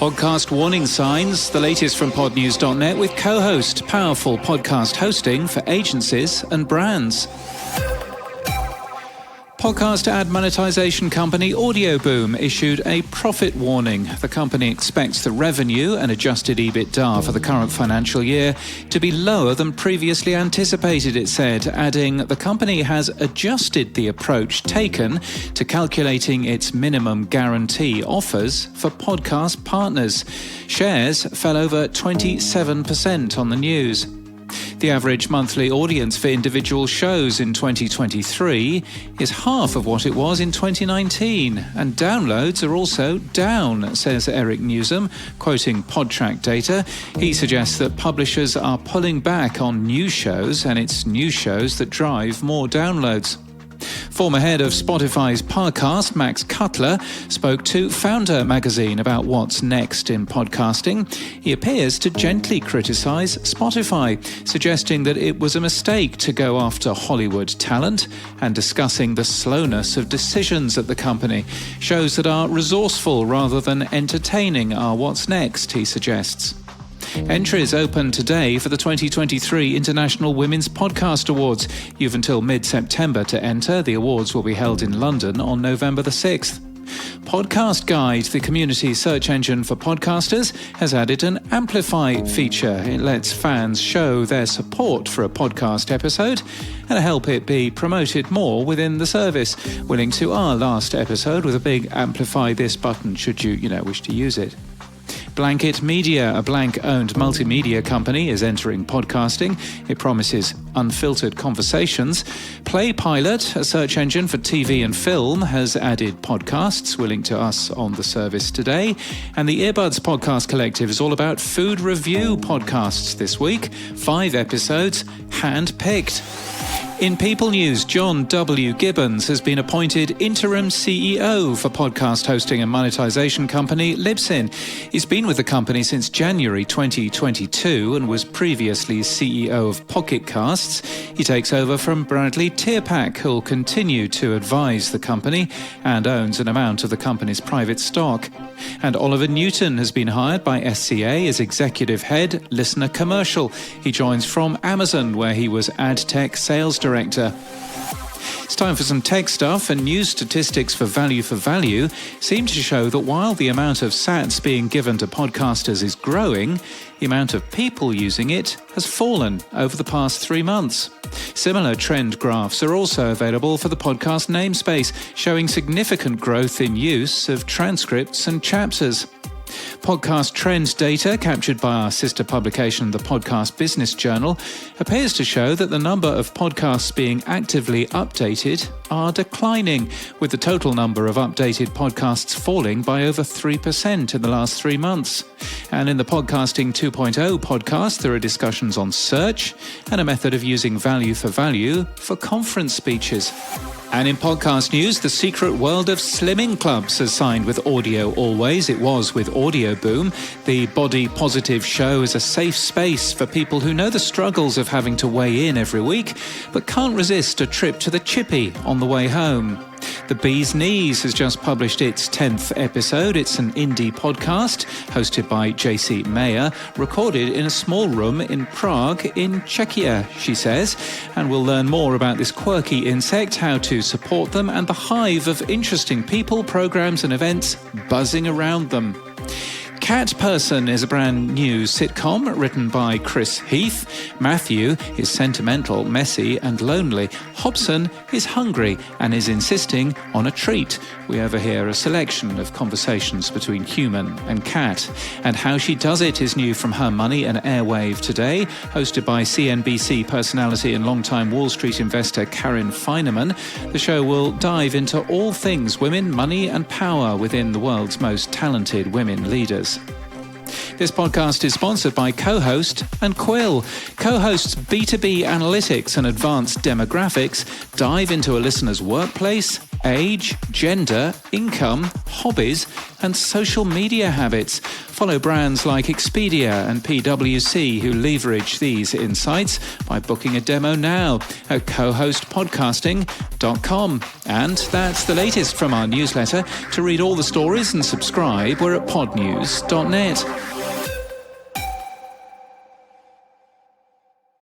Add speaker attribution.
Speaker 1: Podcast warning signs, the latest from podnews.net with co-host, powerful podcast hosting for agencies and brands. Podcast ad monetization company Audioboom issued a profit warning. The company expects the revenue and adjusted EBITDA for the current financial year to be lower than previously anticipated, it said, adding the company has adjusted the approach taken to calculating its minimum guarantee offers for podcast partners. Shares fell over 27% on the news. The average monthly audience for individual shows in 2023 is half of what it was in 2019, and downloads are also down, says Eric Newsom, quoting Podtrac data. He suggests that publishers are pulling back on new shows, and it's new shows that drive more downloads. Former head of Spotify's Parcast, Max Cutler, spoke to Founder magazine about what's next in podcasting. He appears to gently criticize Spotify, suggesting that it was a mistake to go after Hollywood talent, and discussing the slowness of decisions at the company. Shows that are resourceful rather than entertaining are what's next, he suggests. Entries open today for the 2023 International Women's Podcast Awards. You've until mid-September to enter. The awards will be held in London on November the 6th. Podcast Guide, the community search engine for podcasters, has added an Amplify feature. It lets fans show their support for a podcast episode and help it be promoted more within the service. We'll link to our last episode with a big Amplify This button should you wish to use it. Blanket Media, a Blank-owned multimedia company, is entering podcasting. It promises unfiltered conversations. Play Pilot, a search engine for TV and film, has added podcasts. We'll link to us on the service today. And the Earbuds Podcast Collective is all about food review podcasts this week. 5 episodes, hand-picked. In People News, John W. Gibbons has been appointed interim CEO for podcast hosting and monetization company Libsyn. He's been with the company since January 2022 and was previously CEO of Pocket Casts. He takes over from Bradley Tierpak, who'll continue to advise the company and owns an amount of the company's private stock. And Oliver Newton has been hired by SCA as executive head, listener commercial. He joins from Amazon, where he was ad tech sales director. It's time for some tech stuff, and news statistics for Value seem to show that while the amount of sats being given to podcasters is growing, the amount of people using it has fallen over the past 3 months. Similar trend graphs are also available for the podcast namespace, showing significant growth in use of transcripts and chapters. Podcast trend data captured by our sister publication, the Podcast Business Journal, appears to show that the number of podcasts being actively updated are declining, with the total number of updated podcasts falling by over 3% in the last 3 months. And in the Podcasting 2.0 podcast, there are discussions on search and a method of using value for conference speeches. And in podcast news, the secret world of slimming clubs has signed with Audio Always. It was with Audioboom. The body positive show is a safe space for people who know the struggles of having to weigh in every week, but can't resist a trip to the chippy on the way home. The Bee's Knees has just published its 10th episode. It's an indie podcast hosted by JC Mayer, recorded in a small room in Prague in Czechia, she says. And we'll learn more about this quirky insect, how to support them, and the hive of interesting people, programs and events buzzing around them. Cat Person is a brand new sitcom written by Chris Heath. Matthew is sentimental, messy and lonely. Hobson is hungry and is insisting on a treat. We overhear a selection of conversations between human and cat. And How She Does It is new from Her Money and Airwave Today, hosted by CNBC personality and longtime Wall Street investor Karen Finerman. The show will dive into all things women, money and power within the world's most talented women leaders. This podcast is sponsored by Co-Host and Quill. Co-Host's B2B analytics and advanced demographics dive into a listener's workplace, age, gender, income, hobbies, and social media habits. Follow brands like Expedia and PwC who leverage these insights by booking a demo now at cohostpodcasting.com. And that's the latest from our newsletter. To read all the stories and subscribe, we're at podnews.net.